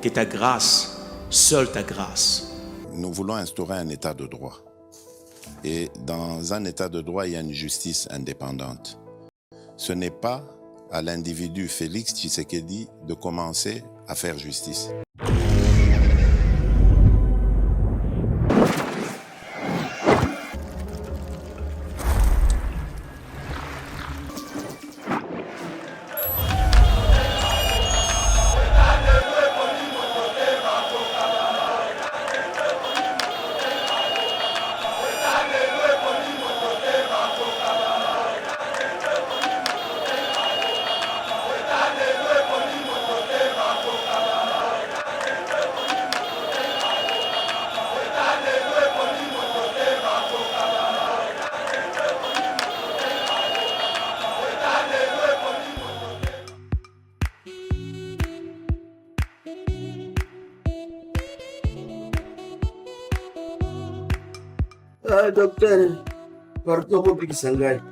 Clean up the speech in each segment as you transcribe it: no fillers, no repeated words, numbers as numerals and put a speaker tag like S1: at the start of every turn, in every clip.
S1: que ta grâce, seule ta grâce.
S2: Nous voulons instaurer un état de droit. Et dans un état de droit, il y a une justice indépendante. Ce n'est pas à l'individu Félix Tshisekedi de commencer à faire justice.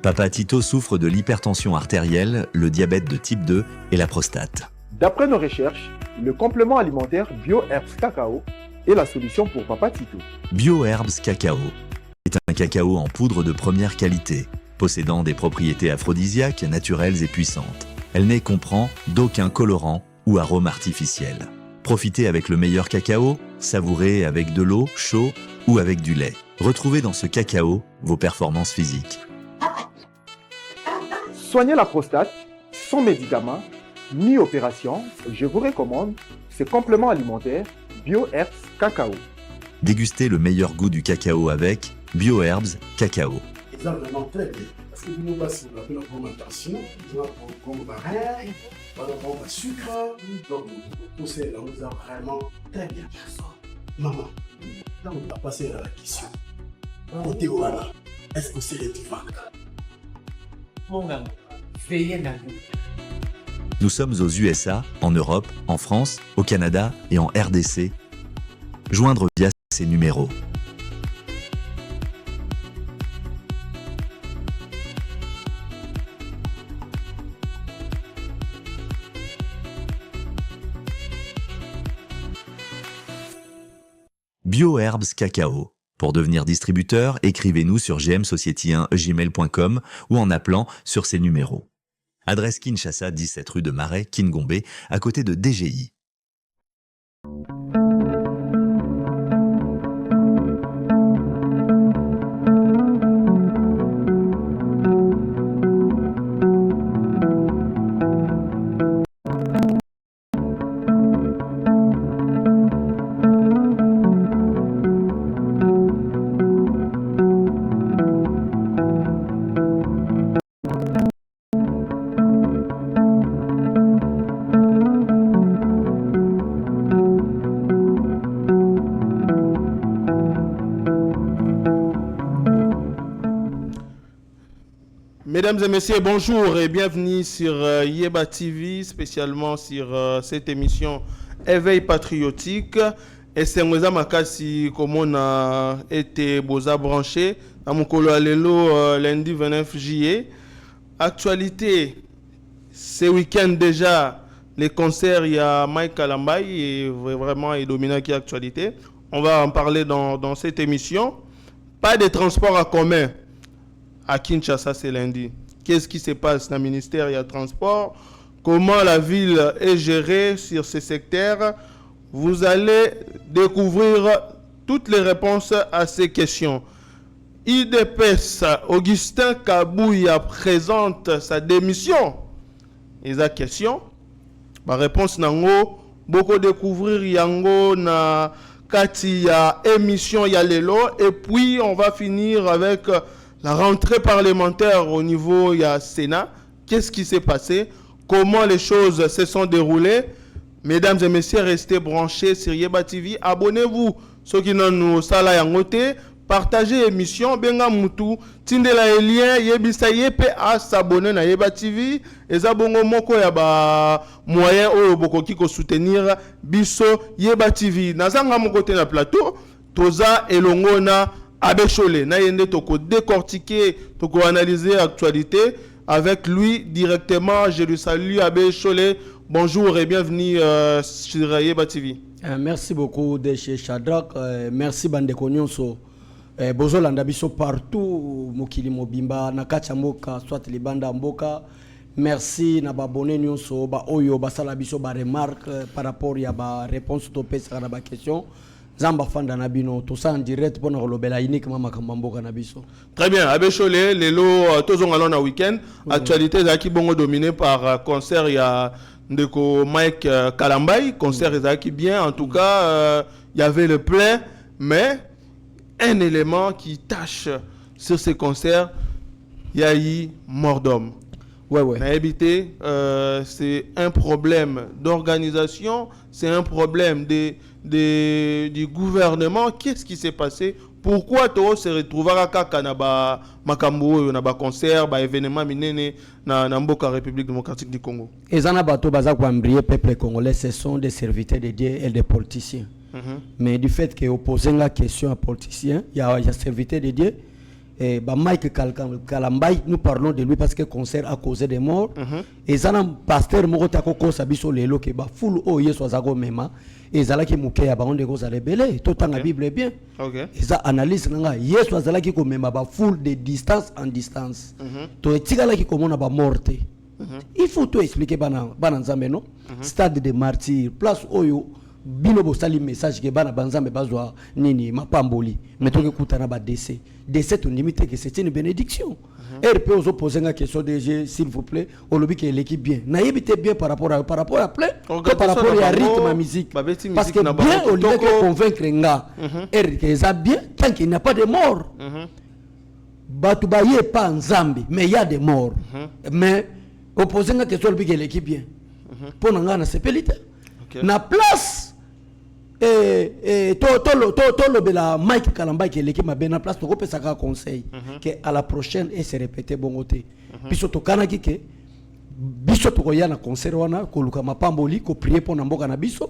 S3: Papa Tito souffre de l'hypertension artérielle, le diabète de type 2 et la prostate.
S4: D'après nos recherches, le complément alimentaire BioHerbs Cacao est la solution pour Papa Tito.
S3: BioHerbs Cacao est un cacao en poudre de première qualité, possédant des propriétés aphrodisiaques, naturelles et puissantes. Elle ne comprend d'aucun colorant ou arôme artificiel. Profitez avec le meilleur cacao, savourez avec de l'eau, chaud ou avec du lait. Retrouvez dans ce cacao vos performances physiques.
S4: Soignez la prostate sans médicaments ni opération. Je vous recommande ce complément alimentaire BioHerbs Cacao.
S3: Dégustez le meilleur goût du cacao avec BioHerbs Cacao.
S5: C'est vraiment très bien. Parce que nous passons la fermentation, nous avons comme baril, nous avons le sucre, donc tout ça nous a vraiment très bien. Maman, là on va passer à la question. Côté Ouala, est-ce que c'est le divan?
S6: Mon amour, veillez la vie.
S3: Nous sommes aux USA, en Europe, en France, au Canada et en RDC. Joindre via ces numéros. BioHerbs Cacao. Pour devenir distributeur, écrivez-nous sur gmsociety1gmail.com ou en appelant sur ces numéros. Adresse Kinshasa, 17 rue de Marais, Kingombe, à côté de DGI.
S7: Mesdames et messieurs, bonjour et bienvenue sur Yeba TV, spécialement sur cette émission Éveil patriotique. Et c'est Mweza Makasi, comme on a été boza branché, à mon colo alelo lundi 29 juillet. Actualité, ce week-end déjà, les concerts, il y a Mike Kalambay, et vraiment il domine qui est actualité. On va en parler dans cette émission. Pas de transport en commun. À Kinshasa, c'est lundi. Qu'est-ce qui se passe dans le ministère et le transport? Comment la ville est gérée sur ce secteur? Vous allez découvrir toutes les réponses à ces questions. IDPS, Augustin Kabouya présente sa démission. Et la question, ma réponse nango, beaucoup découvrir yango na kati ya émission ya lelo, et puis on va finir avec la rentrée parlementaire au niveau du Sénat. Qu'est-ce qui s'est passé? Comment les choses se sont déroulées? Mesdames et messieurs, restez branchés sur Yeba TV. Abonnez-vous. Ceux qui n'ont nous sala yangote, partagez l'émission. Benga Moutou, tindela lien, yebisa yepe à s'abonner na Yeba TV. Et zabongo moko ya ba moyen o boko kiko soutenir biso Yeba TV. Nazanga moko te na plateau, toza elongo na Abechole, na yende toko décortiquer, toko analyser l'actualité avec lui directement. Je lui salue Abechole. bonjour et bienvenue sur Yeba TV.
S8: Merci beaucoup Déché Shadrach, merci Bandeko Nyonso. Bozolanda biso partout mokili mobimba na kati ya mboka soit libanda mboka. Merci na babone nyonso ba oyo basala biso ba remarque par rapport ya ba réponse to pesa na ba question. Zamba fanda na bino tout ça en direct pour na lobela uniquement makambo mboka na biso.
S7: Très bien, Abbé Cholé, lelo tozong alon na week-end. Actualité zaki bongo dominé par concert ya ndeko Mike Kalambay, concert zaki bien en tout cas il y avait le plein mais un élément qui tâche sur ces concerts, il y a eu mort d'homme.
S8: Ouais.
S7: C'est un problème d'organisation, c'est un problème du gouvernement. Qu'est-ce qui s'est passé? Pourquoi Toro se retrouve à Kanaba, Makambo, Naba concert, événement minene na Mboka République démocratique du Congo?
S8: Et Zanabato Bazak Wambrié, peuple congolais, ce sont des serviteurs de Dieu et des politiciens. Mais du fait que opposé la question à politicien, il y a serviteur de Dieu. Et Mike Kalambay, nous parlons de lui parce que le concert a causé des morts. Et ça, pasteur Morotako Kosabiso Lelo, qui est full o yeso zago mema. Et ça, qui mouké à baron de gos à l'ébélé. Tout dans la Bible est bien. Et ça analyse nanga yeso zala qui comme ba full de distance en distance. To etigala qui comme on a ba morte. Il faut tout expliquer bananzambe non. Stade de martyrs, place oyo. Bino bosali message que bana banzambe bazwa nini mapamboli metoke kutana ba décès to limite que c'est une bénédiction. RP aux opposés la question DG s'il vous plaît au lobby que l'équipe bien na yebite bien par rapport à plein par rapport à rythme à musique parce que bien au lieu de convaincre nga RP ça bien tant qu'il n'y a pas de mort batu baye pas nzambe mais il y a des morts mais opposé la question lobby que l'équipe bien pour nga na sepelite na place le Mike Kalambay qui est l'équipe m'a bien en place pour ça un conseil que à la prochaine et se répéter bon côté biso to kanaki que biso to koya na concert wana ko luka mapamboli ko prier pour na mboka na biso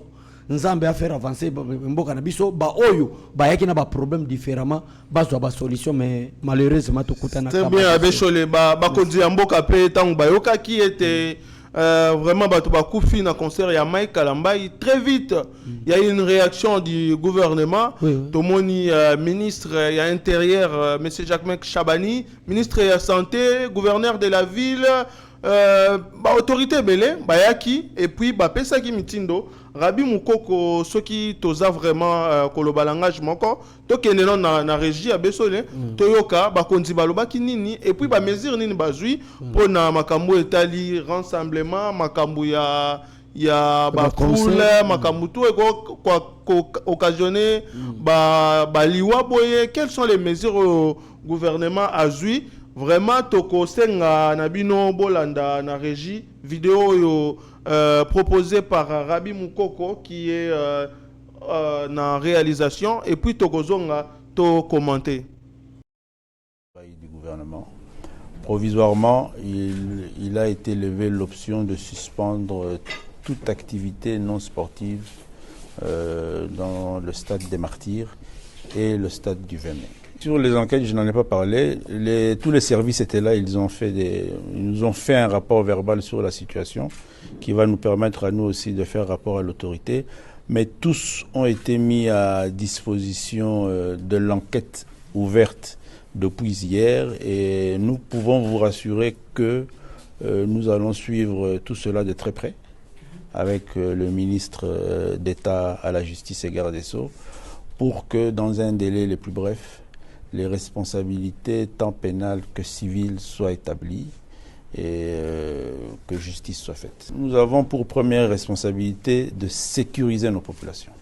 S8: nzambe a faire avancer mboka na biso ba oyo ba yaki na ba problème différemment bazwa ba solution mais malheureusement to kutana
S7: très bien Abbé Cholé ba kondi mboka pe tango ba yoka qui était vraiment Koufi na concert ya Mike Kalambay très vite il y a eu une réaction du gouvernement Tomoni ministre ya intérieur monsieur Jacques Chabani ministre ya santé gouverneur de la ville autorité belé bayaki et puis pesa ki mitindo Rabi Mukoko soki toza vraiment kolobalangage moko tokende na régie à Bessolé toyoka bakonzi balobaki nini et puis mesure nini bazui pona makambo etali rassemblement makambo ya foule makambo tout occasionné liwa boye. Quelles sont les mesures au gouvernement azui vraiment toko senga na bino bolanda na régie vidéo yo proposé par Rabi Mukoko qui est en réalisation et puis Tokozonga to commenter.
S9: Du gouvernement. Provisoirement, il a été levé l'option de suspendre toute activité non sportive dans le stade des Martyrs et le stade du Vénet. Sur les enquêtes, je n'en ai pas parlé. Tous les services étaient là, ils nous ont fait un rapport verbal sur la situation qui va nous permettre à nous aussi de faire rapport à l'autorité. Mais tous ont été mis à disposition de l'enquête ouverte depuis hier et nous pouvons vous rassurer que nous allons suivre tout cela de très près avec le ministre d'État à la Justice et Garde des Sceaux pour que dans un délai le plus bref, les responsabilités tant pénales que civiles soient établies et que justice soit faite. Nous avons pour première responsabilité de sécuriser nos populations.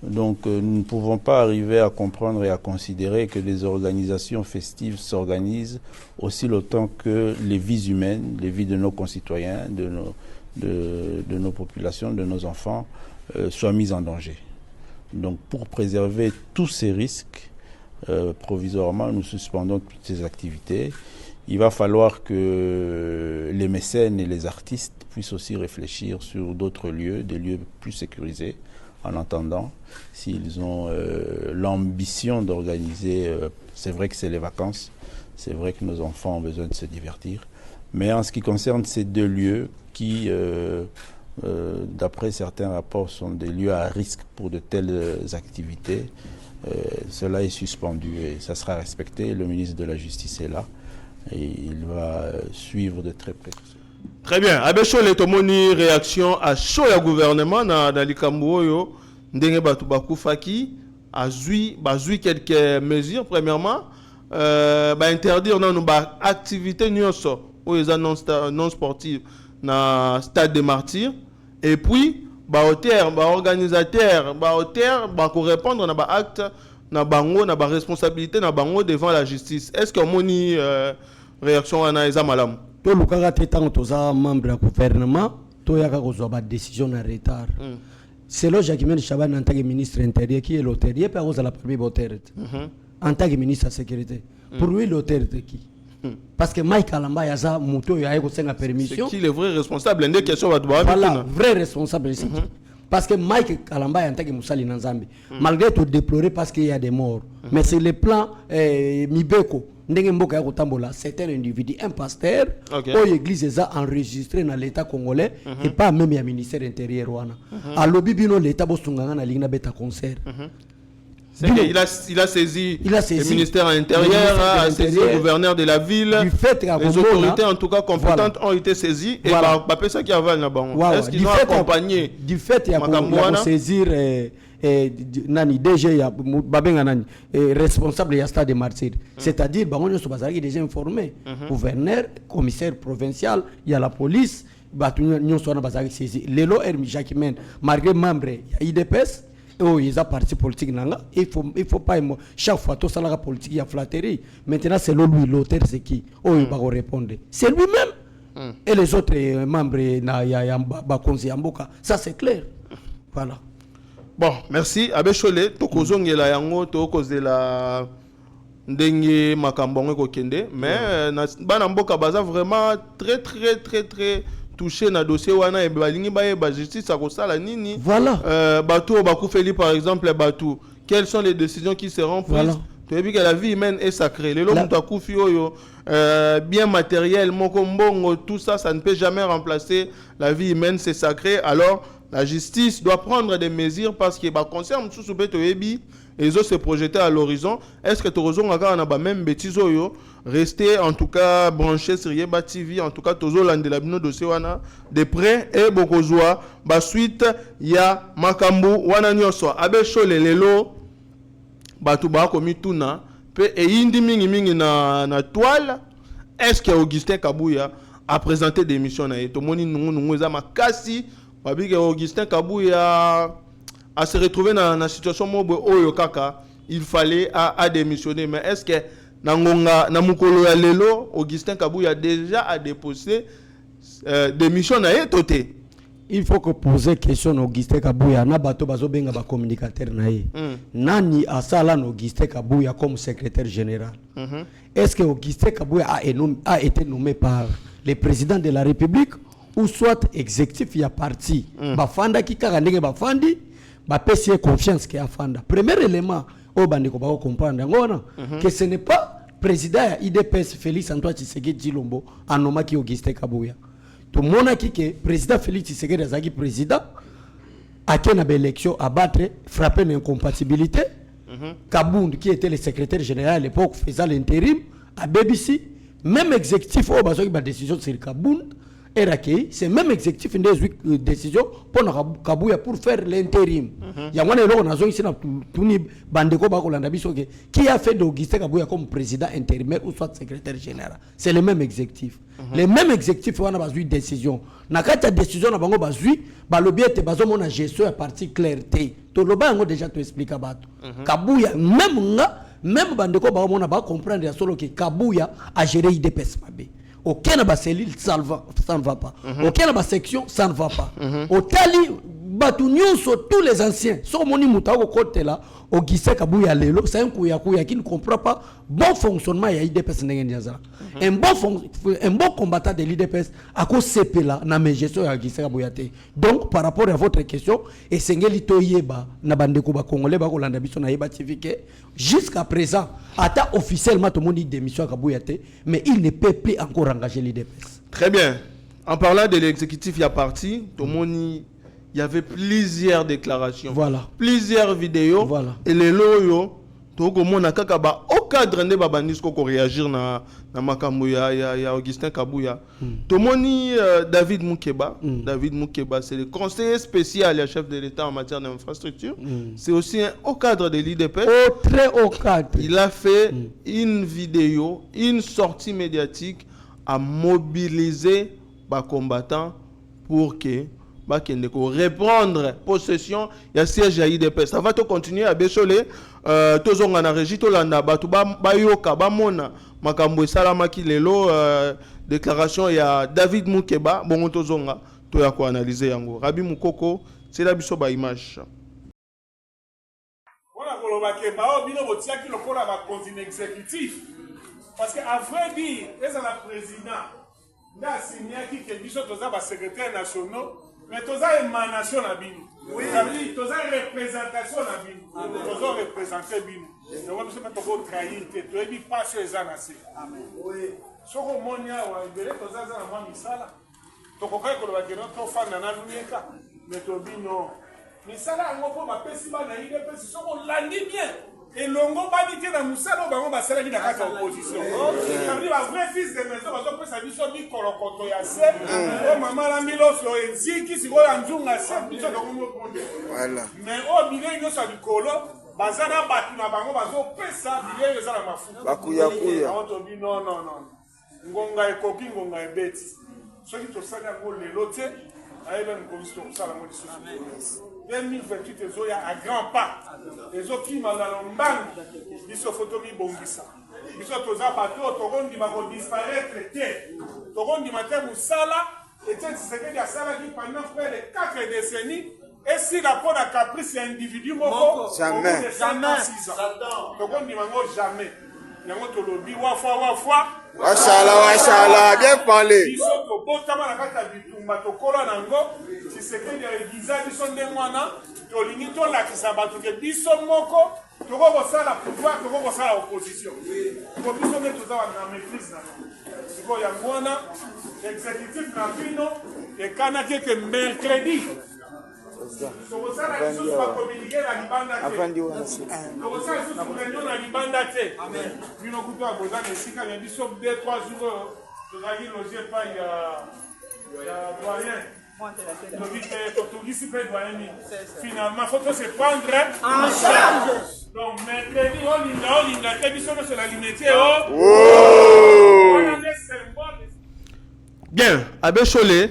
S9: Donc nous ne pouvons pas arriver à comprendre et à considérer que des organisations festives s'organisent aussi longtemps que les vies humaines, les vies de nos concitoyens, de nos populations, de nos enfants soient mises en danger. Donc pour préserver tous ces risques, provisoirement, nous suspendons toutes ces activités. Il va falloir que les mécènes et les artistes puissent aussi réfléchir sur d'autres lieux, des lieux plus sécurisés, en attendant, s'ils ont l'ambition d'organiser, c'est vrai que c'est les vacances, c'est vrai que nos enfants ont besoin de se divertir, mais en ce qui concerne ces deux lieux qui d'après certains rapports, sont des lieux à risque pour de telles activités. Cela est suspendu et ça sera respecté. Le ministre de la Justice est là et il va suivre de très près.
S7: Très bien. Abesho le tomoni réaction à chaud le gouvernement dans likambo yo ndenge batu bakufaki azui quelques mesures. Premièrement, interdire nos activités nyonso ou les non sportives na stade des Martyrs, et puis organisateur répondre na acte na bango na responsabilité na bango devant la justice. Est-ce que moni réaction wana eza malamu?
S8: To lukaka te tango toza membre ya gouvernement to yaka kozwa ba décision na retard. Selon Jacques Chaban en tant que ministre intérieur qui est l'auteur, il peut avoir la parmi l'auteur en tant que ministre de la sécurité. Pour lui l'auteur de qui? Parce que Mike Alamba yaza muto ya yeko senga permission.
S7: C'est qui le vrai responsable? Une question va
S8: voilà, vrai responsable c'est qui? Parce que Mike Alamba en tant que Moussali Nanzambi, malgré tout déploré parce qu'il y a des morts, mais c'est le plan Mibeko. C'est un individu, un pasteur, où l'église a enregistré dans l'État congolais et pas même au ministère intérieur. À l'Obibino, l'État Bosunganga na ligna beta concert.
S7: Il a saisi le ministère intérieur, a saisi le gouverneur de la ville, les autorités en tout cas compétentes ont été saisies et pas ça qui avale là-bas. Est-ce qu'ils ont accompagné?
S8: Du fait, il y a saisir nani DG ya babenga nani responsable ya stade de Martyrs, c'est-à-dire bango so bazaki déjà informé gouverneur, commissaire provincial, il y a la police, batu nyonso na bazaki saisi lelo Hermi Jacquemin malgré membre ya IDPS oh ils a parti politique nanga, il faut pas chaque fois tout ça la politique ya flatterie. Maintenant c'est lui l'auteur c'est qui oh il va répondre c'est lui-même et les autres membres na ya ba conseil mboka, ça c'est clair. Voilà.
S7: Bon, merci. Abechole, tokozongela yango tokozela ndenge makambongo kokende, mais bana mboka baza vraiment très touché na dossier wana e balingi ba justice akosala nini.
S8: Voilà.
S7: Bato bakufeli par exemple bato. Quelles sont les décisions qui seront prises? Voilà. Tu as vu que la vie humaine est sacrée. Les lois kufi oyo bien matériel, mokombongo, tout ça, ça ne peut jamais remplacer la vie humaine, c'est sacré. Alors la justice doit prendre des mesures parce que concerne tout ce que et les autres se projeter à l'horizon. Est-ce que tu as même bêtises rester en tout cas branché sur Yeba TV, en tout cas tozo landela bino dossier wana de près et beaucoup joie. Suite ya makambu wana nyoso abesho lelo batu ba komi tuna pe e indi mingi na toile. Est-ce que Augustin Kabouya a présenté des missions na to moni nungu za makasi? Augustin Kabouya a se retrouvé dans la situation où il fallait à démissionner. Mais est-ce que na mukolo ya lelo Augustin Kabouya déjà a déposé des missions na etoté?
S8: Il faut que poser question à Augustin Kabouya na bato bazo benga ba communicateur na ye. Nani asala na Augustin Kabouya comme secrétaire général? Est-ce que Augustin Kabouya a été nommé par le président de la République ou soit exécutif ya parti bafanda ki kaka ndenge bafandi ba pesier confiance ki afanda? Premier élément au bandeko ba comprendre ngona que ce n'est pas président ya IDPS Félix Antoine Tshisekedi Tshilombo anomaki Augustin Kabouya. Tout mona ki que président Félix Tshisekedi azaki président akena ba élection abattre frapper une incompatibilité. Kabound qui était le secrétaire général à l'époque faisait l'intérim à BBC, même exécutif au bazo ki ba décision sur Kabound. C'est même exécutif une décision pour Kabouya pour faire l'intérim. Il y a un ici qui a fait d'Augustin Kabouya comme président intérimaire ou soit secrétaire général. C'est le même exécutif. Le même exécutif on a besoin de décision. Na kati décision na bango bazui ba lobby te bazo mona gestion à partie clarté. To loba ngo déjà to expliquer bato. Kabouya même bandeko ba mona ba comprendre ya solo que Kabouya a géré IDPS mabe. Aucun de cellule ça ne va pas. Aucun de section ça ne va pas. Au tali batunion sur tous les anciens. Sur mon imouta au côté là, au Guissé Kabouya Lelo, c'est un kouya qui ne comprend pas bon fonctionnement ya IDPS n'engendiaza. Un bon combattant de l'IDPS à cause CP là na mes gestion ya Guissé Kabouya te. Donc par rapport à votre question, et sengeli toyeba na bandeko ba congolais ba kolanda biso na Yeba TV jusqu'à présent, ata officiellement tout le monde dit démission à Kabouya te, mais il ne peut plus encore engager l'IDPS.
S7: Très bien. En parlant de l'exécutif, il y a parti, tout le monde, il y avait plusieurs déclarations,
S8: Voilà.
S7: plusieurs vidéos,
S8: Voilà.
S7: et les loyaux, tout le monde a kakaba au cadre de Babanisco pour réagir na makambo ya Augustin Kabouya. Tout le monde David Moukeba, David Moukeba, c'est le conseiller spécial et chef de l'État en matière d'infrastructure. C'est aussi au cadre de l'IDPS.
S8: Au très haut cadre.
S7: Il a fait une vidéo, une sortie médiatique à mobiliser les combattants pour que reprendre possession ya siège à IDPS. Ça va te continuer à Bécholé. Tozonga na régie tolanda batu ba yoka ba mona makambo salama ki lelo déclaration ya David Moukeba bongo tozonga to ya ko analyser yango. Rabi Mukoko c'est la biso ba image.
S10: Voilà koloba ke ba o bino botia ki lokola ba continue exécutif parce que à vrai dire les la président nda signé ki ke biso toza ba secrétaire national mais toza émanation na bino. Oui, ça veut dire toza représentation na bino. Toza représenter bino. Donc on ne peut pas trahir que tu es bi passe les anasi. Amen. Oui. Soko monia wa ibele toza za na mwa misala. Tokoka ko ba kero to fana na lunika. Mais to bino. Misala ngo po ba pesi ba na ide pesi soko landi bien. Et longo bani te na musala bango ba sala ki na kata opposition. Ça veut dire ba vrai fils de maison ba so pesa biso bi kolokoto ya se. O mama la milo so enziki siko ya nzunga se biso do ngo konde. Voilà. Mais o bile yo sa bikolo bazana batu na bango bazo pesa bile yo za na mafuta. Bakuya kuya. On to bi non. Ngonga ekoki ngonga ebeti. Soki to sala ngo lelo te ayeba nkovisto sala ngo diso. Amen. 2028 ezoya à grands pas. Ezokima na lombangi. Biso photo mi bongisa. Biso toza bato tokondi ba ko disparaître te. Tokondi mate musala et c'est que sala qui pendant près de 4 décennies et si la peau de caprice individu moko jamais. Tokondi mango jamais. Yango to lobi wa fois. Washala, bien parlé. Biso to botama na kata bitumba to kola nango. Si c'est que les visages sont des moines, to lingi to la kisabatu ke biso moko, to ko sala pouvoir, to ko sala opposition. Ko biso ne to za na maîtrise na. Siko ya mwana exécutif na bino et kana ke mercredi. So sala biso ba communiquer la libanda ke. Avant di wana si. To sala biso réunion na libanda te. Amen. Bino kuto aboza na sika ya biso 2-3 jours to za ki loger pa ya doyen. Finalement, il faut se prendre en charge. Donc, mercredi, on a sur la lunette.
S7: Bien, à Bécholé,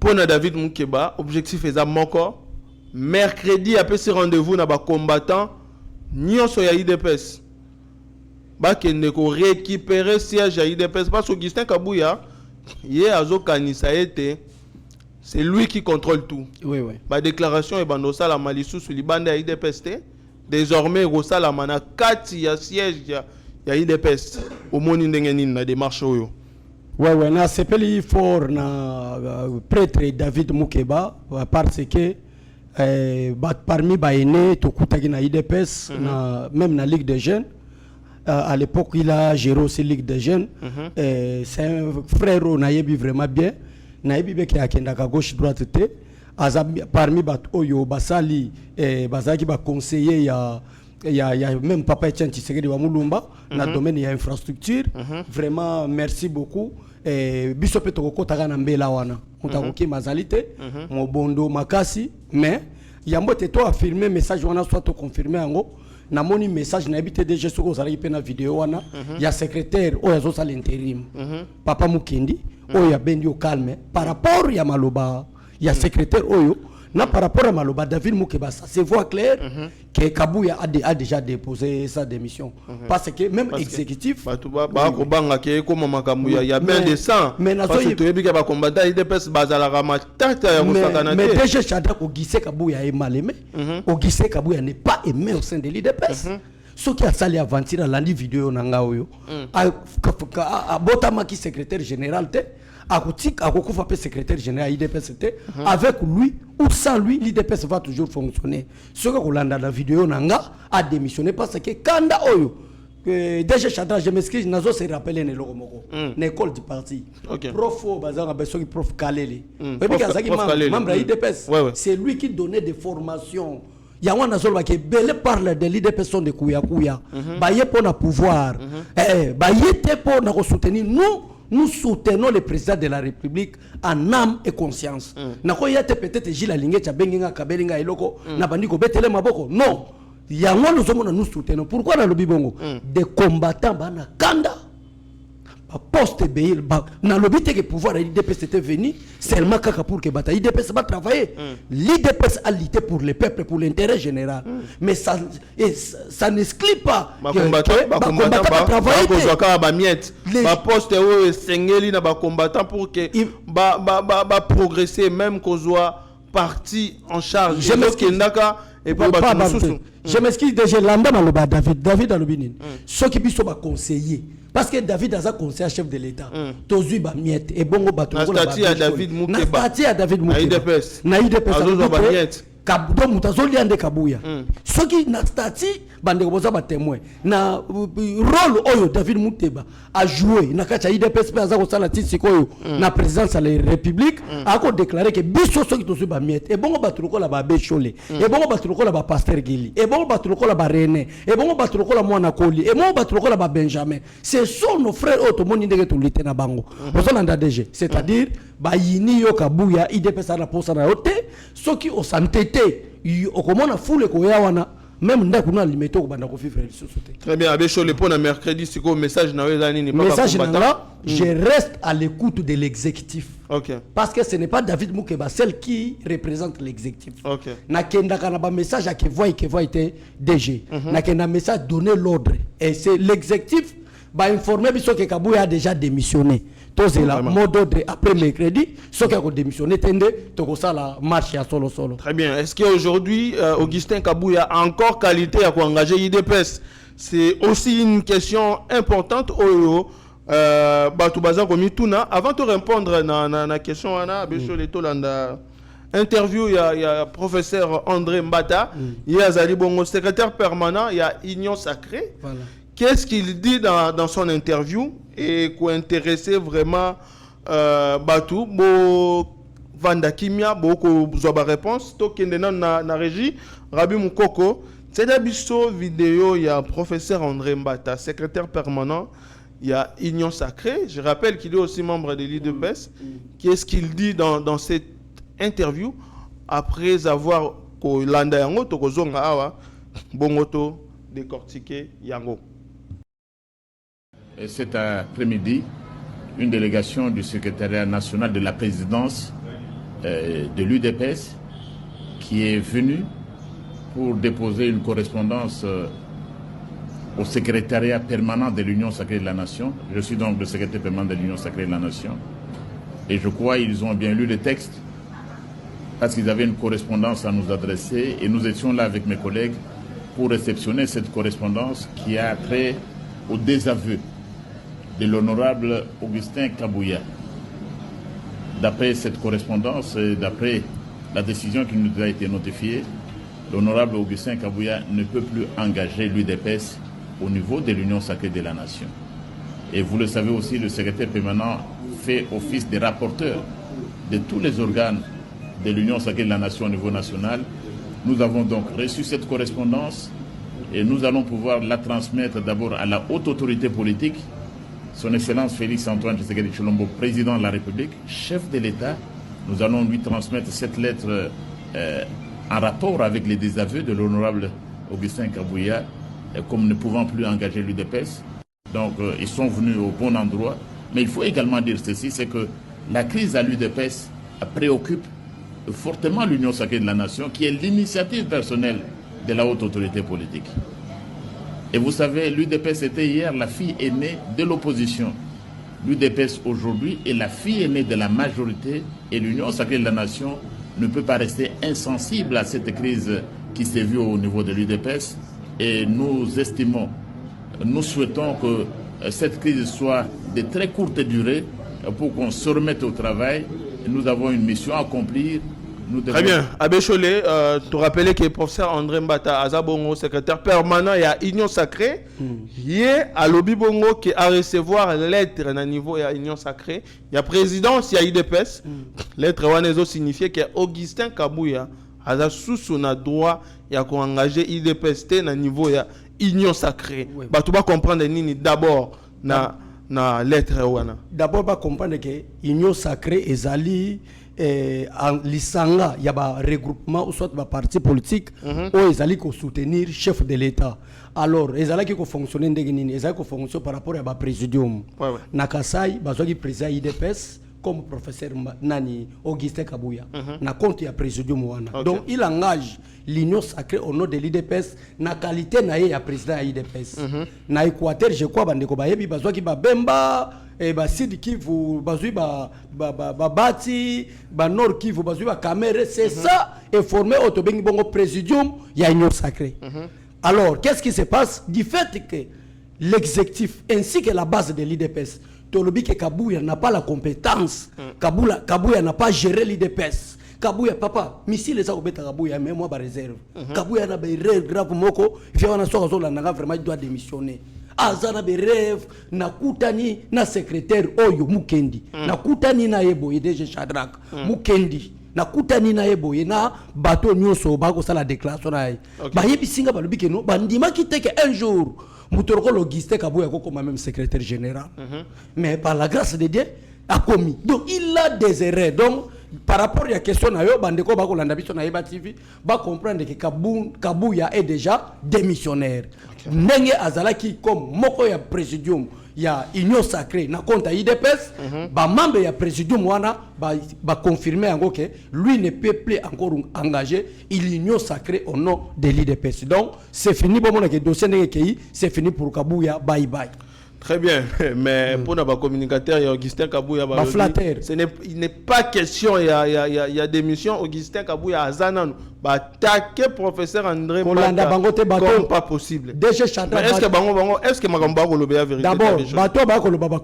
S7: pour David Moukeba, objectif est à Moko. Mercredi, après ce rendez-vous, on a des combattants. Nous sommes à IDPS. Nous avons récupéré le siège à IDPS parce qu'Augustin Kabouya. C'est lui qui contrôle tout.
S8: Oui.
S7: Ma déclaration est bandosa la malissou sur l'ibanda IDPS. Désormais, Rosa la mana 4 il y a siège il y a IDPS. Au monde na démarche yo.
S8: Ouais, na sepeli fort na prêtre David Moukeba parce que parmi baïné to kutaki na IDPS même na Ligue des jeunes. À l'époque, il a géré aussi Ligue des jeunes. C'est un frère Naïbi vraiment bien. Naïbi qui a kendaka gauche droite té. Parmi Oyo Basali Basaki ba conseiller il y a même Papa Etienne Tshisekedi wa Mulumba dans le domaine de l'infrastructure. Vraiment merci beaucoup. Biso pe toko taka na mbela wana. Mutakoki mazalité, mobondo makasi mais yambote to affirmer message wana soit to confirmer ango. Na moni message na habité déjà sur aux arrivés na vidéo wana ya secrétaire o ya zosa l'intérim Papa Mukendi o ya bendi au calme par rapport ya maloba ya secrétaire oyo na par rapport à maloba David Moukeba ça se voit clair que Kabouya a déjà déposé sa démission parce que même exécutif
S7: il y a bien des sangs parce que tu es bien combattant il dépasse bazala ramatata ya musakana
S8: mais déjà Shadrack Ogissé Kabouya est mal aimé Ogissé Kabouya n'est pas aimé au sein de l'IDPS ce qui a sali aventure la vidéo nanga oyo a botamaki secrétaire général te Akokufa peut secrétaire général IDPS avec lui ou sans lui l'IDPS va toujours fonctionner ce que Rolanda la vidéo nanga a démissionné parce que Kanda Oyo Déjà Chadra, je m'excuse, Nazo se rappelle ne logomoko. L'école du parti. Prof bazar besoin prof Kalele. Membre IDPS. C'est lui qui donnait des formations. Il y a un azol qui parle de l'IDPS de Kouya. Baye pour le pouvoir. Baye pour soutenir nous soutenons le président de la République en âme et conscience. Nakoyate peut-être Gilles Alingue Tchabenga Kabelinga Eloko Nabandiko Betele Maboko. Non. Il y a nous soutenons. Pourquoi dans le Bibongo des combattants bana kanda poste béil dans le but que pouvoir l'IDPS était venu seulement pour que bataille l'IDPS va travailler. L'IDPS a lutté pour le peuple, pour l'intérêt général. Mais ça n'exclit pas que combattant va travailler.
S7: Poste sengeli na ba combattant pour que ba progresser même qu'on soit parti en charge.
S8: Je m'excuse déjà landa na loba David alobinin. Ceux qui biso ba conseiller parce que David a conseiller chef de l'État. Tozui ba miette et bongo ba
S7: na statut à David Moukeba.
S8: Na statut à David Moukeba. Na IDPS.
S7: Azozo ba miette.
S8: Kabdo mutazoli ande kabuya. Ceux qui na statut bande boza ba témoin. Na rôle oyo David Moukeba a joué na kacha IDPS pe azako sala tisikoyo na présidence de la République a ko déclarer que biso ceux qui tozui ba miette et bongo ba truko la ba Bechole et bongo ba truko la ba Pasteur Gili et bongo ba truko la ba René et bongo ba truko la Mwana Koli et bongo ba truko la ba Benjamin. Ce sont nos frères automoni ndenge to lité na bango. Ozolanda DG, c'est-à-dire ba yini yo kabuya IDPS na posa na yote ceux qui au santété au comment na foule ko ya wana même ndakuna limito ko banda ko fifre société.
S7: Très bien, Bechole pour le mercredi c'est quoi message na wezani ni
S8: message na je reste à l'écoute de l'exécutif.
S7: OK.
S8: Parce que ce n'est pas David Moukeba seul qui représente l'exécutif.
S7: OK.
S8: Na kenda kana ba message à que voit était DG. Na kenda message donner l'ordre et c'est l'exécutif va informer biso que Kabouya a déjà démissionné. C'est la mode d'ordre après mercredi, ceux qui ont démissionné tendent à la marche à solo.
S7: Très bien. Est-ce qu'aujourd'hui, Augustin Kabouya a encore qualité à engager IDPS? C'est aussi une question importante. Avant de répondre à la question, interview, il y a professeur André Mbata, il y a Zali Bongo, secrétaire permanent, il y a Union Sacrée. Voilà. Qu'est-ce qu'il dit dans son interview et qui intéressait vraiment Batou, Vanda Kimia, beaucoup de réponses. Tokendena na régie, Rabi Moukoko. C'est d'abord vidéo, il y a professeur André Mbata, secrétaire permanent, il y a Union Sacrée. Je rappelle qu'il est aussi membre de l'IDPS. Qu'est-ce qu'il dit dans cette interview après avoir Landa Yango, Tokozonga Awa, Bongoto, décortiqué Yango.
S11: Cet après-midi, une délégation du secrétariat national de la présidence de l'UDPS qui est venue pour déposer une correspondance au secrétariat permanent de l'Union Sacrée de la Nation. Je suis donc le secrétaire permanent de l'Union Sacrée de la Nation. Et je crois qu'ils ont bien lu le texte parce qu'ils avaient une correspondance à nous adresser et nous étions là avec mes collègues pour réceptionner cette correspondance qui a trait au désaveu de l'honorable Augustin Kabouya. D'après cette correspondance et d'après la décision qui nous a été notifiée, l'honorable Augustin Kabouya ne peut plus engager l'UDPS au niveau de l'Union Sacrée de la Nation. Et vous le savez aussi, le secrétaire permanent fait office de rapporteur de tous les organes de l'Union Sacrée de la Nation au niveau national. Nous avons donc reçu cette correspondance et nous allons pouvoir la transmettre d'abord à la haute autorité politique, son Excellence Félix Antoine Tshisekedi Tshilombo, président de la République, chef de l'État. Nous allons lui transmettre cette lettre en rapport avec les désaveux de l'honorable Augustin Kabouya, comme ne pouvant plus engager l'UDPS. Donc ils sont venus au bon endroit. Mais il faut également dire ceci, c'est que la crise à l'UDPS préoccupe fortement l'Union Sacrée de la Nation, qui est l'initiative personnelle de la haute autorité politique. Et vous savez, l'UDPS était hier la fille aînée de l'opposition. L'UDPS aujourd'hui est la fille aînée de la majorité et l'Union Sacrée de la Nation ne peut pas rester insensible à cette crise qui s'est vue au niveau de l'UDPS. Et nous estimons, nous souhaitons que cette crise soit de très courte durée pour qu'on se remette au travail. Nous avons une mission à accomplir nous devons...
S7: Très bien. Abbé Cholé, tu rappelais que le professeur André Mbata Azabongo, secrétaire permanent et à Union Sacrée, il est à Lobby Bongo qui a recevoir lettre à niveau de Union Sacrée. Il y a présidence, il y a IDPS. Lettre Wanezo signifie que Augustin Kabouya a sous son droit et a engagé IDPS à niveau de Union Sacrée. Bah, tu vas comprendre nini d'abord na lettre wana.
S8: D'abord va comprendre que Union Sacrée ezali en lisanga il y a un regroupement ou soit un parti politique où ezali ko soutenir chef de l'État. Alors ezali qui ko fonctionner ndenge nini ezali ko fonctionner par rapport à ba présidium. Na Kasai bazaki président IDPS comme professeur Nani Augustin Kabouya na compte ya présidium wana. Donc il engage l'Union Sacrée au nom de l'IDPS na qualité na ya président ya IDPS. Na Équateur je crois bandeko bayebi bazwaki ba Bemba et ba Sud Kivu bazui ba Bati ba Nord Kivu bazui ba Kamere, c'est ça est formé au Tobengi Bongo présidium ya Union Sacrée. Alors qu'est-ce qui se passe du fait que l'exécutif ainsi que la base de l'IDPS Tolobi que Kabouya n'a pas la compétence. Kabouya n'a pas géré l'IDPS. Kabouya, papa, missile les aobeta Kabouya, mais moi, réserve. Kabouya n'a pas rêve grave moko, il fait un soir, vraiment, il doit démissionner. Azana be rêve, na kutani, na secrétaire Oyo Mukendi, na kutani na Ebo, DG Shadrach, Mukendi. Na kutani na ebo na bateau nyonso bako sala déclaration na ba yebi singa ba lobike no bandima kiteke un jour mutoroko logistique Kabouya ko comme même secrétaire général mais par la grâce de Dieu a commis donc il a des erreurs donc par rapport à la question na yo bandeko bako landa biso na Yeba TV ba comprendre que Kabouya est déjà démissionnaire ndenge azalaki comme moko ya présidium ya Union Sacrée na compte IDPS ba membre ya présidium wana ba confirmer encore que lui ne peut plus encore engager l'Union Sacrée au nom de l'IDPS. Donc c'est fini pour mon dossier ndenge c'est fini pour Kabouya, bye bye.
S7: Très bien, mais pour nos communicateurs, il y a Augustin Kabouya. Il n'est pas question, il y a des missions, Augustin Kabouya à Zanan, attaquer professeur André Mbata comme pas possible. Est-ce que Magamba Kolobe a vérité?
S8: D'abord, Bato Bakoloba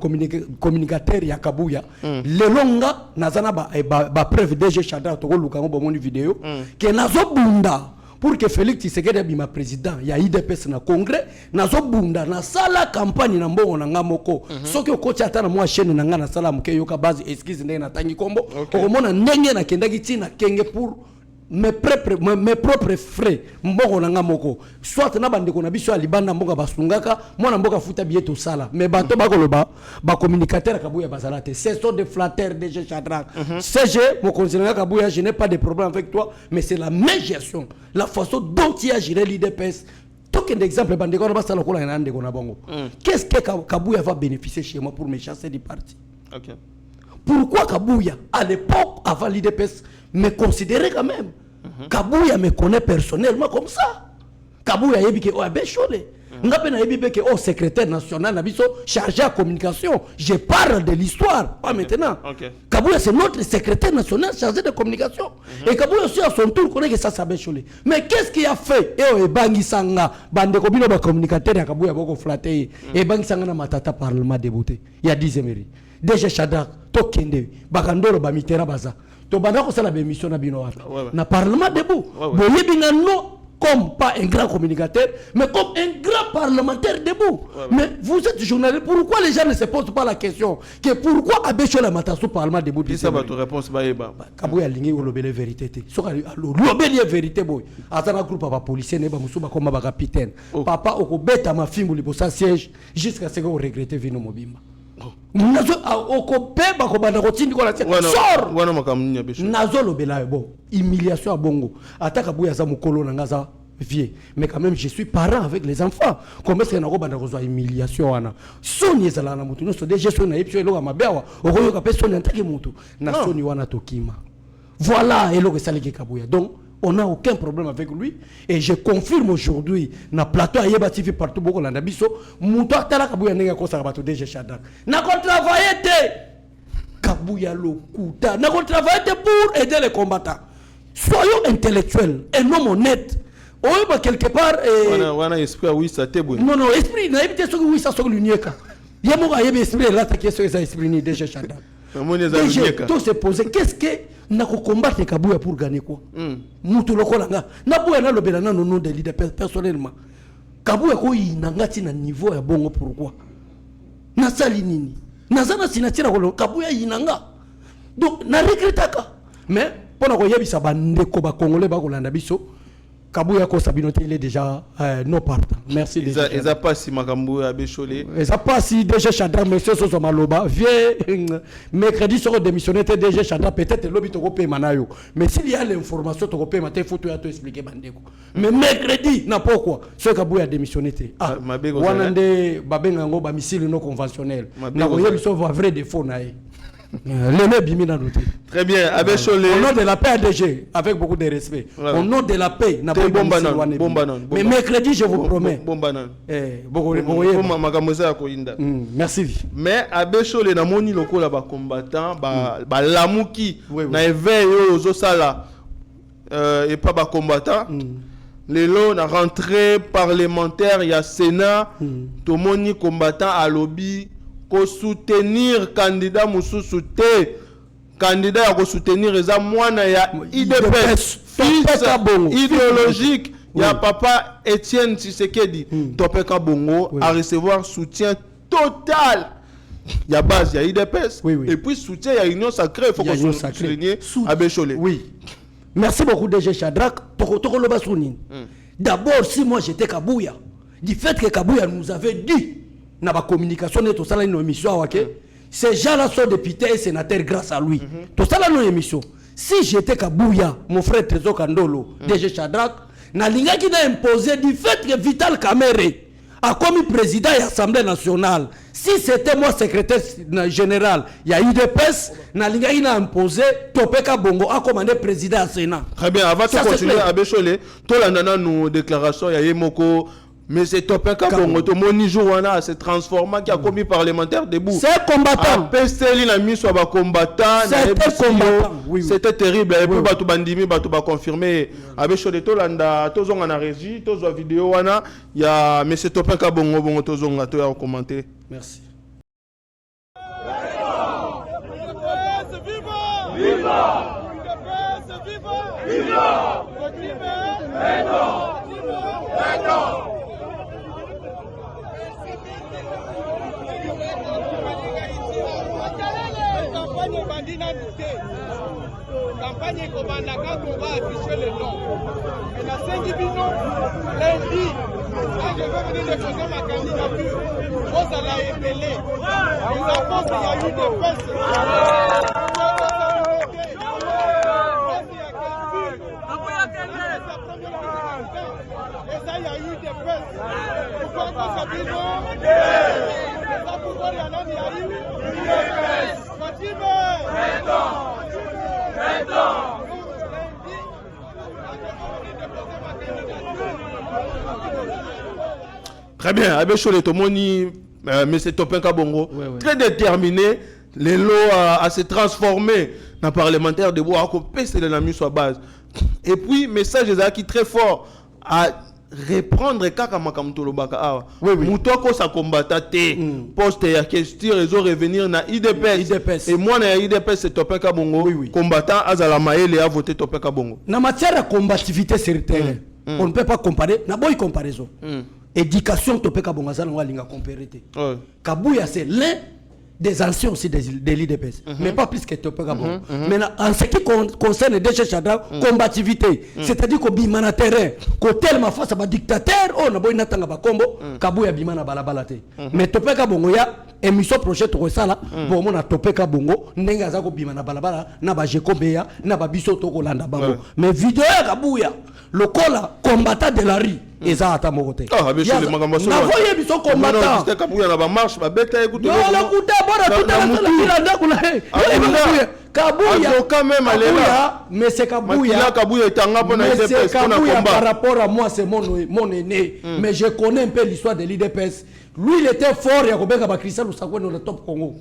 S8: communicateur ya Kabouya, le longa, Nazana ba preuve DG Chadra, Togo Lukango Bomoni vidéo, que Nazo Bunda. Pour que Félix Tshisekedi abima président ya IDPS na congrès nazo bunda na sala campagne na mbongo na ngamoko soki okoti ata na mwa chaîne na nga na sala muke yoka base excuse ndenge na tangi kombo okomona ndenge na kendaki tina kenge pour mes propres frais mbongo na ngamoko soit na bandeko na biso ya libanda mbongo basungaka mwana mboka futa bieto sala mais bato bakoloba ba communicateur Kabouya bazalate c'est sont des flatteurs DG Shadrach CG mon conseiller Kabouya je n'ai pas de problème avec toi mais c'est la même gestion la façon dont il a géré l'IDPS token d'exemple bandeko na basala kola na ndeko na bongo qu'est-ce que Kabouya va bénéficier chez moi pour me chasser du parti pourquoi Kabouya à l'époque avant l'IDPS me considérait quand même Kabouya me connaît personnellement comme ça. Kabouya yebi ke Abbé Cholé. Ngape na yebi ke secrétaire national nabiso chargé à communication. Je parle de l'histoire, pas maintenant. Kabouya c'est notre secrétaire national chargé de communication. Et Kabouya aussi à son tour connaît que ça c'est Abbé Cholé. Mais qu'est-ce qu'il a fait? Et bangi sanga bande kobino ba communicateur ya Kabouya boko flatter et bangi sanga na matata parlement débuté. Il y a 10 mairie. Déjà Shadrach tokende bakandolo ba mitera baza. Tobanda ko sala émission na bino na parlement debout boyebinga non comme pas un grand communicateur mais comme un grand parlementaire debout mais vous êtes journaliste pourquoi les gens ne se posent pas la question que pourquoi Abbé Cholé matasu parlement debout
S7: ça va ta réponse ba
S8: Kabouya lingi olobele vérité te soka lobeli vérité boy atana groupe papa policier ne ba musuba comme ba capitaine papa okobeta mafimbu libosa siège jusqu'à ce que vous regrettez vino mobimba nazo okope bakobanda kotindi ko la sort
S7: wana makamnya besho
S8: nazo lobela bon humiliation à bongo ataka Kabouya za mukolo na ngaza vieux mais quand même je suis parent avec les enfants comment est-ce que na ko banda ko zo humiliation wana soni ezala na mutu no so déjà soni na yipso eloka mabewa okoyoka pe soni antaki mutu na soni wana tokima voilà eloko saliki Kabouya donc on n'a aucun problème avec lui et je confirme aujourd'hui na plateau à Yeba TV partout beaucoup landa biso muto atala Kabouya ndenge ko saka bato DG Shadrach na ko travailler te Kabouya lokuta na ko travailler te pour aider les combattants soyons intellectuels et non honnêtes oyeba quelque part
S7: wana esprit oui ça te bon
S8: non esprit na ebite soki oui ça soki lunieka yemo ga yeba esprit là ta question ça esprit ni DG Shadrach Tout se poser, qu'est-ce que n'a ko combattre Kabouya pour gagner quoi? Mutu lokolanga. Na Bouya na lobela na non de leader personnellement. Kabouya ko inanga tina niveau ya bongo pourquoi? Na sali nini? Na zana sinatira ko Kabouya inanga. Donc na regretaka. Mais pour ko yebisa bandeko ba congolais ba kolanda biso. Kabouya ko Sabinote il est déjà non partant. Merci déjà.
S7: Ils a pas si Makambu à Bécholé.
S8: Ils a pas si DG Chadra monsieur Soso Maloba vient mercredi sur démissionner DG Chadra peut-être lobby to payer manayo. Mais s'il y a l'information to payer matin faut te expliquer bandeko. Mais mercredi na pourquoi ce Kabouya démissionné ah wanande babenga ngo ba missile non conventionnel. Na ko yebi so vrai défaut na e.
S7: Très bien, avec Cholé.
S8: Au nom de la paix ADG, avec beaucoup de respect. Au nom de la paix, n'a pas mais mercredi, je vous promets. Merci.
S7: Mais avec Cholé, na moni loko la ba combattant, ba lamuki, na éveil aux osala et pas ba combattant. Les lots na rentrée parlementaire, il y a Sénat, tout moni combattant à lobby. Pour soutenir candidat Moussou candidat à soutenir eza mwana ya IDPS fils idéologique ya papa Étienne Tshisekedi Topeka Bongo à recevoir soutien total ya base ya IDPS et puis soutien ya Union Sacrée il faut qu'on souligne à Bécholé.
S8: Oui. Merci beaucoup DG Chadrak d'abord si moi j'étais Kabouya du fait que Kabouya nous avait dit na ba communication de tout ça là une émission ces gens-là sont députés et sénateurs grâce à lui. Tout ça là une émission. Si j'étais Kabouya, mon frère Trésor Kandolo, DG Chadrak, na linga qui n'a imposé du fait que Vital Kamere a commis président de l'Assemblée nationale. Si c'était moi secrétaire général, il y a eu des PES, na linga qui n'a imposé Topeka Bongo a commandé président à Sénat.
S7: Très bien, avant de continuer à Bécholé, tout la nana nous déclaration il y a Yemoko. Mais c'est Topeka Bongo, tout mon Nijowana s'est transformé qui a commis parlementaire debout.
S8: C'est combattant.
S7: PCL a mis sur un combattant.
S8: C'était combattant.
S7: C'était terrible. Et puis Batou Bandimi, Batou ba confirmé. Avec Chodeto Landa, Tozong en a régi, Tozong vidéo wana. Il y a mais c'est Topeka Bongo, Bongo Tozong a tout à commenter.
S8: Merci.
S10: Viva! Viva! Viva! Viva! Campagne Kobandaka, on va afficher le nom. Et la 5 bino, lundi, quand je vais venir déposer ma candidature, vous allez épeler. Nous avons il y a eu des fesses. Et ça, il y a eu des fesses. Pourquoi qu'on s'habille non? Et ça, pourquoi il y en a eu des fesses?
S7: Très bien, avec Cholé Tomoni, mais c'est Topeka Bongo, très déterminé, les lots à se transformer dans parlementaire de bois, à couper c'est la mise sur base. Et puis, message qui très fort à reprendre Kaka Makamtolo Baka. Moutoko sa combatta te poste ya question ils ont revenir na IDPS. Et moi na IDPS c'est Topeka Bongo combattant Azala Maele a voté Topeka Bongo.
S8: Na matière de combativité sur le terrain, on ne peut pas comparer, na boy comparaison. Éducation Topeka Bongo Azala Walinga comparaison. Kabouya c'est l'un des anciens aussi de l'IDPS, mais pas plus que Topeka Bongo. Maintenant, en ce qui concerne DG Chadra, combativité, c'est-à-dire qu'au bimana terrain, qu'au tellement face à un dictateur, oh, n'a pas eu n'attendre pas combo, Kabouya bimana balabalate. Mais Topeka Bongo ya émission projet to sala, bon mon a Topeka Bongo, n'enga zako bimana balabala, n'a pas Jekobeya, n'a pas biso to Kolanda Bango. Mais vidéo Kabouya, le cola combattant de la rue. Et ça à mon côté.
S7: Ah, mais je le magambo.
S8: Na voyé biso combattant.
S7: C'était Kabouya na ba marche, ba beta écoute.
S8: Non, la couta bora tout à l'heure. Kabouya
S7: quand même
S8: mais c'est Kabouya.
S7: Kabouya tanga pona IDPS pona combat.
S8: Par rapport à moi c'est mon aîné, mais je connais un peu l'histoire de l'IDPS. Lui il était fort ya kobeka ba Christian Lusakwe dans le top Congo.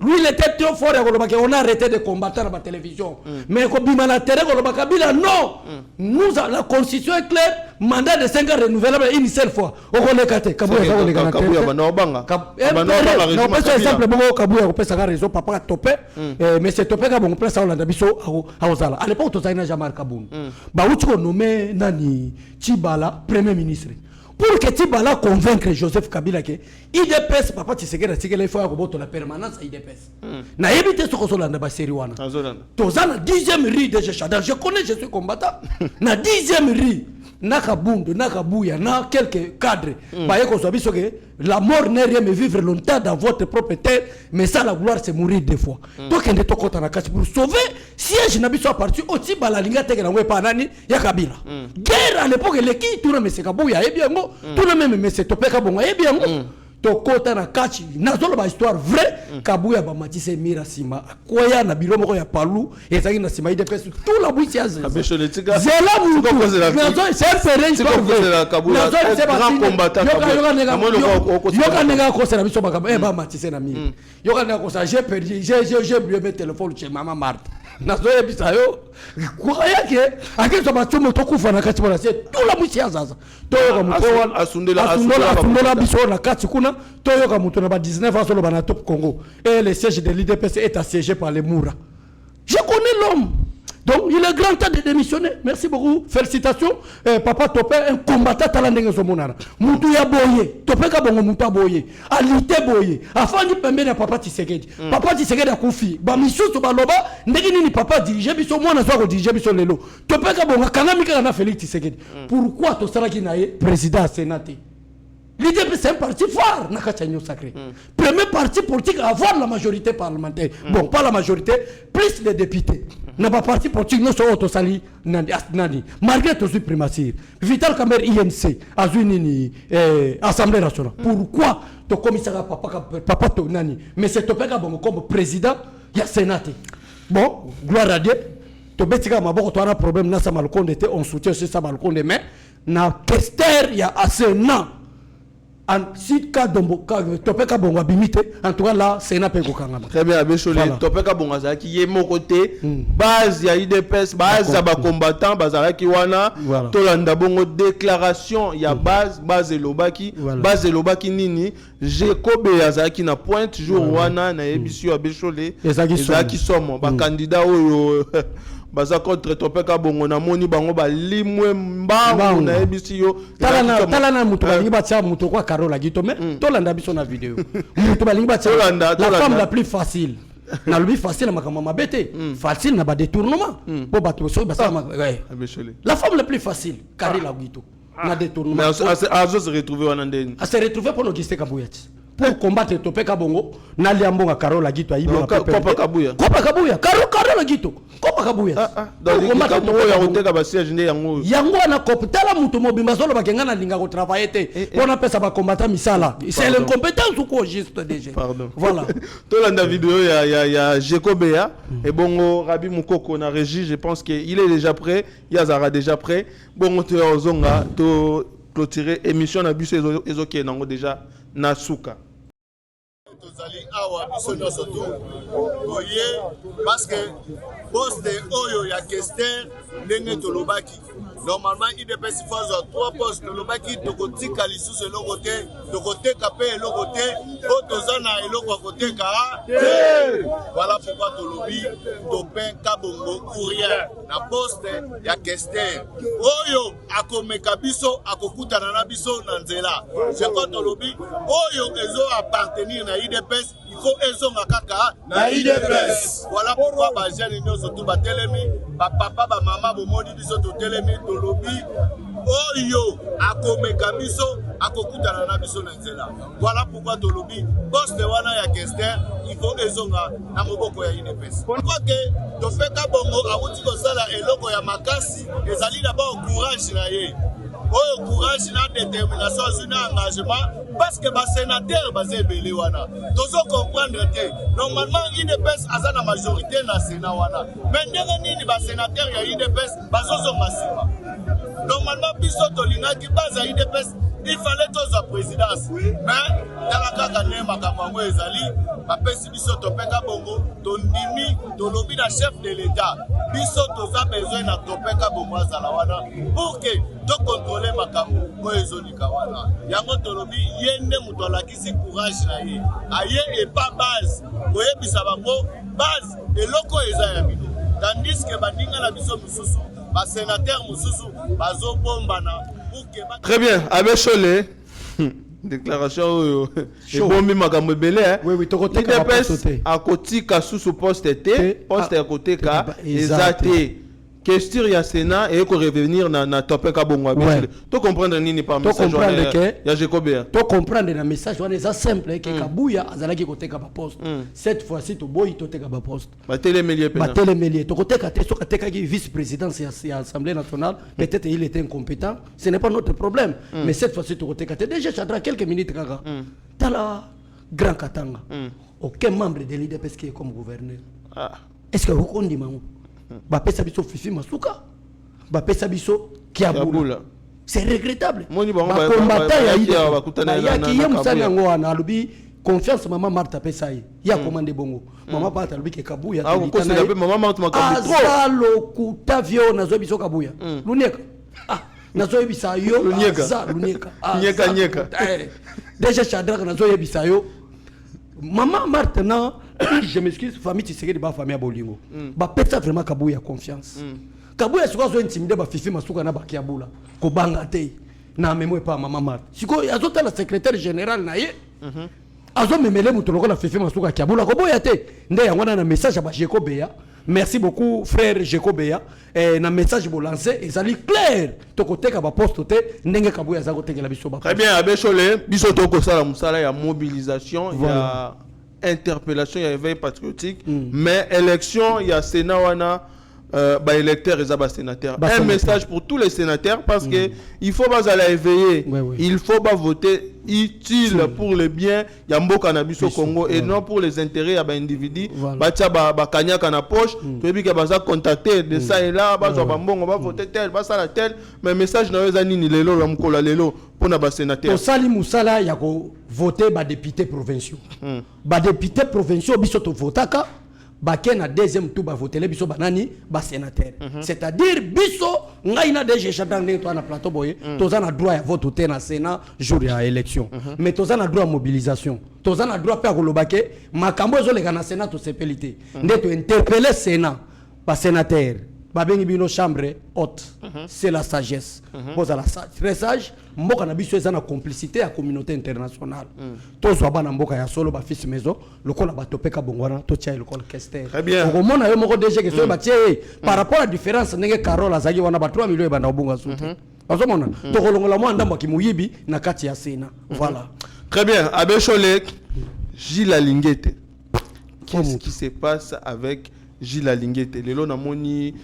S8: Lui il était trop fort ya kobaka on a arrêté de combattre à la télévision. Mais ko bimana terre ko Kabila non. Nous la constitution est claire. mandat de 5 ans renouvelable une seule fois. On connaît Kate. Kabouya ça on les gars.
S7: Kabouya banobanga.
S8: Non, par exemple bon Kabouya on peut ça raison papa topé mais c'est topé ka bon place ça on l'a biso à Ozala. À l'époque to ça n'a jamais Kaboun. Ba uti ko nommé nani Tibala premier ministre. Pour que Tibala convaincre Joseph Kabila que IDPS papa Tshisekedi atikela il faut akoboto la permanence IDPS. Na éviter ce ko solanda ba série wana. Tozana 10e rue de Chadar. Je connais, je suis combattant. Na 10e rue Nakabundo, Nakabuya, na quelques cadres. Baye ko so biso que la mort n'est rien mais vivre longtemps dans votre propre terre, mais ça la gloire c'est mourir des fois. Donc on est to kota na kati pour sauver siège na biso parti au Tibala linga teke na wepa nani ya Kabila. Guerre à l'époque les qui tout na mais c'est Kabuya et bien go, tout na même mais c'est topeka bongo et bien go. To kota na kati nazolo ba histoire vrai Kabuya ba matise mira sima koya na bilomo ko ya palu ezaki na sima IDPS tout la bouitia zela mu nazo c'est ferré histoire nazo c'est grand combattant yoka nega ko sera biso ba ba matise na mira yoka nega ko ça j'ai perdu j'ai oublié mes téléphones chez maman Marthe nazo ebisa yo koya ke akeso ba tumo to kufa na kati bona c'est tout la bouitia zaza to yoka mu ko asundela biso na kati kuna Toyoka Moutouna 19 ans sur le Top Congo et le siège de l'IDPS est assiégé par les Moura. Je connais l'homme. Donc il est grand temps de démissionner. Merci beaucoup. Félicitations. Papa Topé, un combattant talandeng somonara. Moutou ya boye. Topé ka bongo mouta boye. Alite boye. Afandi pembe na papa Tshisekedi. Papa Tshisekedi a koufi. Ba misusu ba loba ndeki nini papa dirige biso mwana so ko dirige biso lelo. Topé ka bongo kanamika na Félix Tshisekedi. Pourquoi to salaki na président Sénat? L'IDP c'est un parti fort, Nakachanyo Sacré. Premier parti politique à avoir la majorité parlementaire. Bon, pas la majorité, plus les députés. N'a pas parti politique, nous sommes au Sali, Nani. Malgré tout ce primature, Vital Kamer INC, Azunini, Assemblée nationale. Pourquoi ton commissaire Papa Nani, mais c'est Topeka comme président, il y a Sénat. Bon, gloire à Dieu. Tobetika Maboko, tu as un problème, Nasa Malkonde, on soutient ce Samalkonde, mais na Kester, il y a assez non. En si cas Topeka Bongo bimité, en tout cas là, c'est n'a pas kokangama.
S7: Très bien, Bécholé, Topeka Bongo ça qui est mon côté, base ya IDPS, base ya ba combattant, bazara ki wana, Tolanda Bongo déclaration, il y a base Elobaki, base Elobaki nini, Jacob Yazaki na pointe jour wana na ebisio ya Bécholé, Ezaki somo, ba candidat oyo baza contre Topeka Bongo na moni bango ba limwe mbangu na ebisio
S8: talana mutu balingi batia mutu kwa Carola Gito mais tolanda biso na vidéo mutu balingi batia la femme la plus facile na lobi facile makama mabete facile na ba détournement po bato so basa la femme la plus facile Carola Gito na détournement
S7: mais azo se retrouver wana ndeni
S8: a se retrouver pour logistique Kabuyati pour combattre Topeka Bongo na liambonga Carola Gito ayibi na
S7: Kopa Kabuya
S8: Carola Gito Kopa Kabuya
S7: donc combattre Topeka Bongo ba siège ndé
S8: yango na koptala mutu mobimba solo bakenga na linga ko travailler te on appelle ça ba combattant misala c'est l'incompétence ou quoi juste déjà
S7: pardon
S8: voilà
S7: tolanda vidéo ya Jekobea et Bongo Rabi Mukoko na régie je pense que il est déjà prêt Yazara déjà prêt Bongo te ozonga to clôturer émission na biso ezoké nango déjà na suka
S12: tozali awa biso nyonso tu boye parce que poste oyo ya Kester ndenge tolobaki normalement IDPS fazo 3 postes tolobaki tokotika lisusu eloko te tokoteka pe eloko te po tozana eloko akoteka te voilà pourquoi tolobi Topin Kabongo courrier na poste ya Kester oyo akomeka biso akokutana na biso na nzela c'est quoi tolobi oyo ezo appartenir na IDPS il faut ezonga kaka na IDPS voilà pourquoi ba jeune nyonso tu batelemi ba papa ba mama bomoni biso to telemi tolobi oyo akomeka biso akokutana na biso na nzela voilà pourquoi tolobi poste wana ya Kester il faut ezonga na moboko ya IDPS pourquoi que Topeka Bongo awuti kosala eloko ya makasi ezali d'abord courage na ye oyo courage na détermination na engagement parce que ba sénateur bazebele wana tozo comprendre te normalement IDPS aza na majorité na Sénat wana mais ndenge nini ba sénateur ya IDPS bazozo masima normalement biso tolingaki base ya IDPS il fallait tous la présidence. Mais dans la kaka ne makambo ezali, bapesi biso topeka bongo, tondimi, tolobi na chef de l'État. Biso toza besoin na topeka bongo azala wana pour que to contrôler makambo ko ezolika wana. Yango tolobi yende muto alakisi courage na ye. Aye et pas base. Koyebisa bango base eloko eza ya bino. Tandis que bandinga na biso mususu, ba sénateur mususu bazo bombana.
S7: Très bien, Abbé Cholé, déclaration et bombi makambo belé.
S8: Oui, to côté
S7: à côté ka sous poste était, poste à côté ka exacté. Question ya Sénat et ko revenir na topé ka bongo Abbé Cholé. To comprendre nini par message ya Jacobia.
S8: To comprendre na message wana ça simple que Kabuya azalaki côté ka poste. Cette fois-ci to boy to te ka poste.
S7: Ba télémélier
S8: pena. Ba télémélier to côté ka te so ka te ka vice-présidence ya Assemblée nationale, peut-être il était incompétent, ce n'est pas notre problème. Mais cette fois-ci to côté ka te déjà chandra quelques minutes kaka. Tala Grand Katanga. Aucun membre de l'IDPS qui est comme gouverneur. Est-ce que vous connaissez mango? Bapesa biso Fifi Masuka, bapesa biso Kiabula. C'est regrettable. Combattant ya qui yem sana ngwana alubi confiance maman Martha Pesai. Ya commandé bongo. Maman Martha alubi ke Kabuya.
S7: Ah on conseille maman Martha makambo trop.
S8: Azalo kutavio nazo biso Kabuya. Luneka. Ah nazo yebisa yo. Luneka.
S7: Nyeka.
S8: Déjà Shadrach nazo yebisa yo. Maman Martha na je m'excuse, famille Tshisekedi ba famille Bolingo. Ba pesa vraiment Kabuya confiance. Kabuya siko zo intimider ba Fifi Masuka na ba Kiabula. Ko banga te. Na memo pas maman Martha. Siko azota la secrétaire général na ye. Azo memele mutoloko na Fifi Masuka Kiabula ko boya te. Nde yangwana na message ba Jacobia. Merci beaucoup frère Jacobia. Et na message bo lancer ezali clair. To côté ka ba poste te ndenge Kabuya za ko tekela biso ba.
S7: Très bien, Abbé Cholé, biso to ko sala musala ya mobilisation, il y a interpellation, il y a éveil patriotique, mais élection, il y a Sénat wana électeurs et sénateurs. Un message pour tous les sénateurs parce que il faut pas aller éveiller, il faut pas voter utile pour le bien Yambo cannabis au Congo et non pour les intérêts à individus. Batia ba kanyaka na poche, tu veux que baza contacter de ça et là, baza bambon on va voter tel, baza la tel, mais message na weza nini lelo la mkola lelo pour na ba sénateur.
S8: To sali musala ya ko voter ba député provinciaux. Ba député provinciaux biso to votaka Baké na deuxième tour ba voter les biso banani ba sénateur. C'est-à-dire biso ngai na DG Chadang ne to na plateau boye, toza na droit ya vote na Sénat jour ya élection. Mais toza na droit à mobilisation. Toza na droit pa ko lobake makambo zo le kana Sénat to sepelité. Nde to interpeller Sénat ba sénateur. Babengi bino chambre haute. C'est la sagesse. Posa la très sage, mboka na biso eza na complicité à communauté internationale. Tozo bana mboka ya solo ba fils maison, lokola ba topeka bongwana to tia lokola kester.
S7: Très bien.
S8: Au moment yo moko déjà que so ba tie par rapport à différence ndenge Carole azaki wana ba 3 millions e banda obunga soute. Bazomona to kolongola mo ndamba ki muyibi na kati ya Sénat. Voilà.
S7: Très bien. Abbé Cholé, Gilles Alingete. Qu'est-ce qui se passe avec Gilles Alingete? Lelo na moni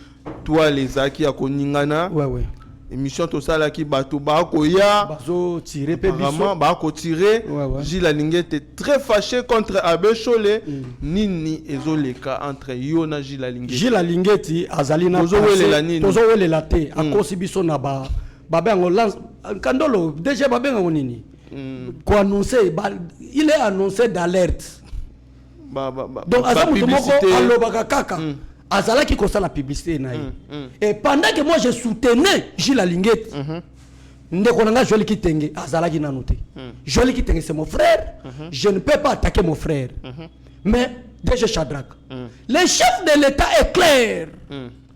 S7: toi les aki à koningana.
S8: Ouais.
S7: Émission tout ça là qui bateau bakoya
S8: bazo tirer pe biso
S7: vraiment bako tirer. Gilles Alingete est très fâché contre Abbé Cholé. Nini ezoleka entre yo na Gilles Alingete.
S8: Gilles Alingete azali na tozo wele la te akosi biso na ba bengo lance kandolo déjà ba bengo nini ko annoncer il est annoncé d'alerte. Donc azamuto moko alobaka kaka azala qui kosa la publicité na et pendant que moi je soutenais Gilles Alingete ndeko nanga Joël Kitenge azala ki nanoté Joël Kitenge c'est mon frère je ne peux pas attaquer mon frère mais déjà Shadrach le chef de l'État est clair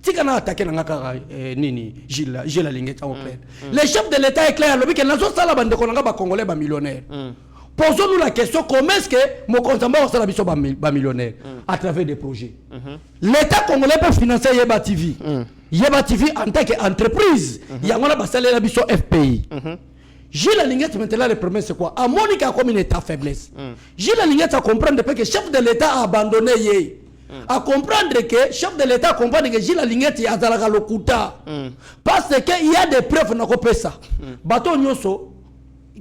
S8: tikana attaquer nanga kaka nini Gilles Alingete au clair le chef de l'État est clair lobi que nazo sala bandeko nanga ba congolais ba millionnaire. Posons-nous la question, comment est-ce que mon consommation va être millionnaire à travers des projets. L'État congolais peut financer Yeba TV. Yeba TV en tant qu'entreprise, il y a un salaire à biso FPI. Gilles Alingete maintenant le problème c'est quoi? À Monica comme une état faiblesse. Gilles Alingete a comprendre que le chef de l'État a abandonné Yé. À comprendre que chef de l'État comprendre que Gilles Alingete a zalaka lokuta. Parce qu'il y a des preuves na ko pesa. Bato nyoso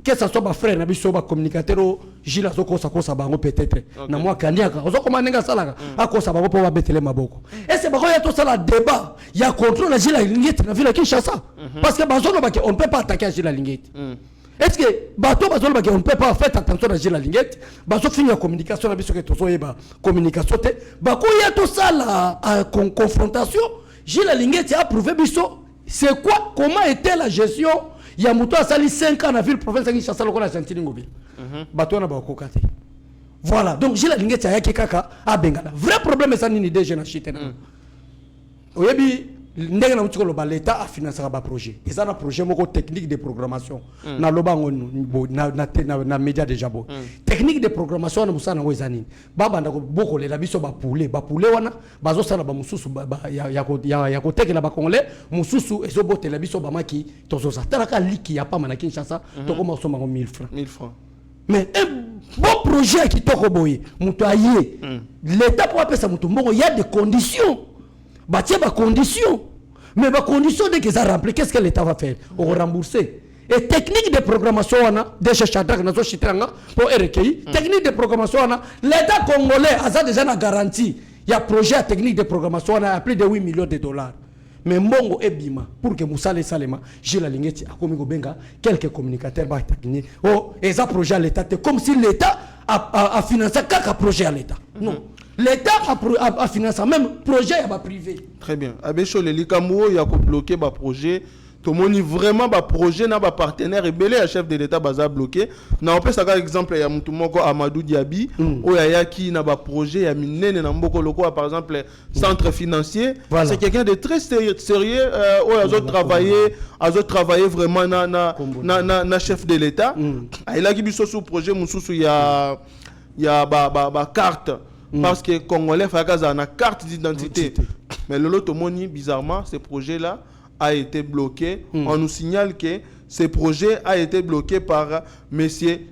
S8: que ça soit ma frère, nabi soit ma communicateur, Gilles Azoko ça kosa bango peut-être. Na moi kandiaka, ozoko manenga salaka, akosa bango pour betele maboko. Et c'est bako ya to sala débat, ya contrôle Gilles Alingete na ville Kinshasa. Parce que bazono baki on peut pas attaquer Gilles Alingete. Est-ce que bateau bazol ba on peut pas faire attention à Gilles Lingeti bazo finir la communication na biso que tozo yeba communication te ba ko ya to sala confrontation Gilles Lingeti a prouvé biso c'est quoi comment était la gestion ya muto asali 5 ans na ville province ngi chassa lokola Argentine ngobi bateau na ba ko kate voilà donc Gilles Lingeti ya kaka a bengala vrai problème ça ni déjà na chitena oyebi ndenge na mutiko loba l'État a financé un projet et ça un projet moko technique de programmation na loba na média déjà bo technique de programmation na musana ngo ezanini baba ndako boko le la biso ba poulet wana bazo sala ba mususu ya ko tekela ba congolais mususu ezo bote la biso ba maki tozo sa talaka liki ya pa manaki Kinshasa to ko maso mango 1000 francs mais un bon projet qui toko boye muto aye l'État pour appeler ça muto mbongo il y a des conditions bâtir des conditions. Mais les conditions dès qu'ils ont rempli, qu'est-ce que l'État va faire? On va rembourser. Et technique de programmation, on a déjà Chadrak, pour RKI. Technique de programmation, on a l'État congolais a déjà une garantie. Il y a un projet à technique de programmation, on a plus de 8 millions de dollars. Mais Mbongo et Bima, pour que Moussa les Salema, j'ai la ligne à Komigo Benga, quelques communicateurs vont être oh, et ça projet à l'État, comme si l'État a financé quelques projets à l'État. Non. L'État a financé même projet privé. Très bien.
S7: Abécho, le Likambo, il y a bloqué le projet. Tout le monde vraiment le projet, n'a pas partenaire et belé, le chef de l'État a bloqué. On peut savoir exemple, il y a Moutoumoko Amadou Diaby, où il y a qui n'a pas projet, il y a Minene Namboko Loko, par exemple, centre financier. Voilà. C'est quelqu'un de très sérieux, où il a travaillé vraiment na chef de l'État. Il a qui sous projet, il y a carte. Parce que les Congolais font une carte d'identité. Mais le Lotomoni, bizarrement, ce projet-là a été bloqué. On nous signale que ce projet a été bloqué par M.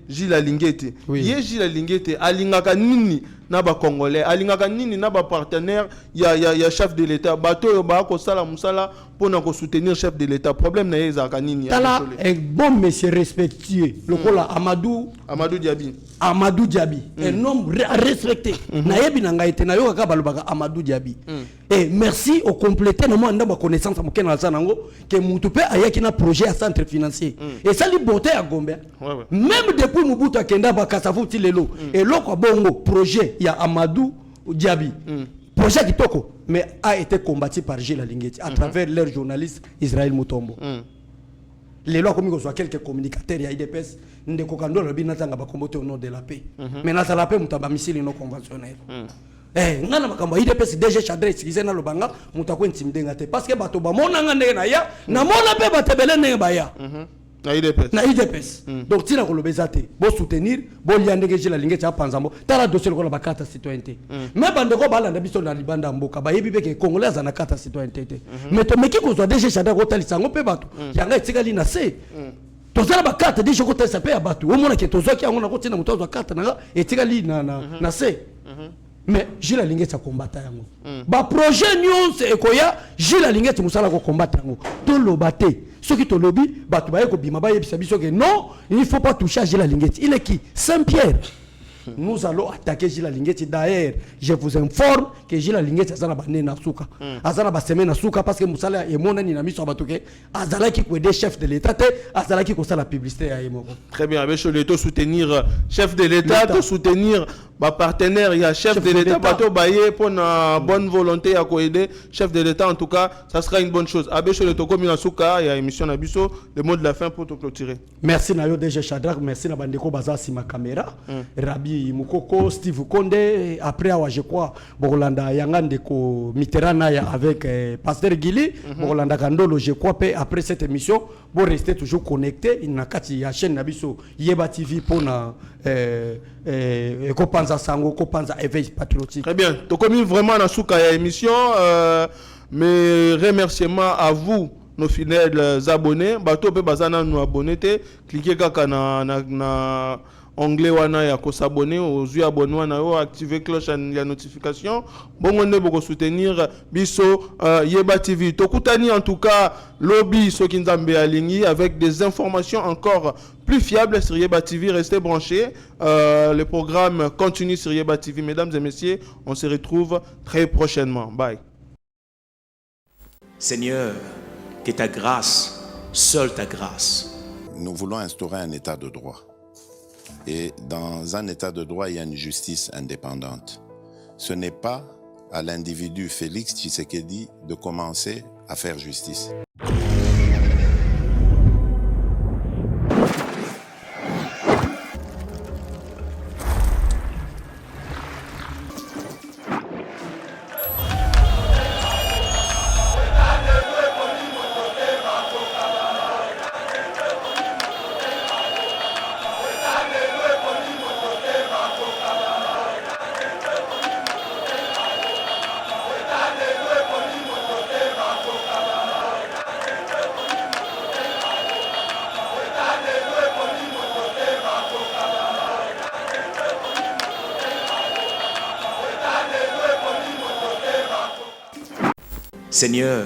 S7: Gilles Lingeti. Gilles Lingeti, Alingaka Nini, Naba Congolais, Alingaka Nini, Naba partenaire, il y a chef de l'État. Bateau, Bako Sala Moussala, pour nous soutenir le chef de l'État. Problème n'est pas Nini.
S8: Tala, un bon monsieur respectueux. Le cola Amadou
S7: Diaby.
S8: Amadou Diaby. Un homme respecté. Nayebi nanga ete na yoka balubaka Amadou Diaby. Et merci au complété na moi ndaba connaissance mo ken alza nango que mutupe ayaki na projet à centre financier. Et ça li beauté à Gombe. Même depuis Mobutu akenda ba kasafuti lelo et loko bongo projet il y a Amadou Diaby. Projet kitoko mais a été combattu par Gilles Lingeti à travers leur journaliste Israël Mutombo. Les lois comme il y a quelques communicateurs, il y a IDPS, nous avons au nom de la paix. Mais dans la paix, nous avons mis non conventionnels. Nous avons IDPS déjà chadré, si vous avez le banga, nous avons intimidé. Parce que nous avons na IDPS. Donc, si vous avez soutenir, vous avez soutenir, la dossier de la carte citoyenneté. Mais quand vous avez la carte citoyenneté, vous avez la carte citoyenneté. Mais qui vous a déjà chadré, vous avez la carte citoyenneté. Tozala ba carte déjà ko tesa pe abatu o mona ke tozoki angona ko tina mutozo carte na etikali na se mais Gilles Lingeti combattre yango ba projet nyonse ekoya Gilles Lingeti musala ko combattre yango to lobate soki to lobi batu ba yeko bima ba yebisa biso ke non il faut pas toucher à Gilles Lingeti. Il est qui? Saint-Pierre. Nous allons attaquer Gilles Lingeti. D'ailleurs, je vous informe que Gilles Lingeti azana ba nena suka. Azana ba semaine suka parce que musala et mon ani na miso batuke azala ki ko des chefs de l'État azala ki ko ça la publicité à Emoko.
S7: Très bien, avec l'État soutenir chef de l'État, de soutenir ba partenaire, il y a chef de l'État bateau bailler pour une bonne volonté à aider chef de l'État en tout cas, ça sera une bonne chose. Avec l'État comme il suka, il y a émission na biso, le mot de la fin pour te clôturer.
S8: Merci Nayo DG Chadrak, merci na bandeko baza si ma caméra. Rabi Mukoko, Steve Konde, après je crois Borolanda Yangande ko Mitterrand avec Pasteur Guili, Borolanda Kandolo je crois après cette émission, vous restez toujours connecté, il n'a qu'à la chaîne Nabiso Yeba TV pour na Kopanza Sango, Kopanza Éveil Patriotique.
S7: Très bien, tu commis vraiment dans souka émission, mes remerciements à vous nos fidèles abonnés, bateau pe bazana nous abonner, cliquez kaka na onglet wana ya ko s'abonner aux yeux abonnés wana yo activer cloche ya notification bongo ne boko soutenir biso Yeba TV tokutani en tout cas lobby soki nzambe alingi avec des informations encore plus fiables sur Yeba TV. Restez branchés, le programme continue sur Yeba TV. Mesdames et messieurs, on se retrouve très prochainement. Bye.
S1: Seigneur, que ta grâce, seule ta grâce,
S2: nous voulons instaurer un état de droit. Et dans un état de droit, il y a une justice indépendante. Ce n'est pas à l'individu Félix Tshisekedi de commencer à faire justice.
S1: Seigneur,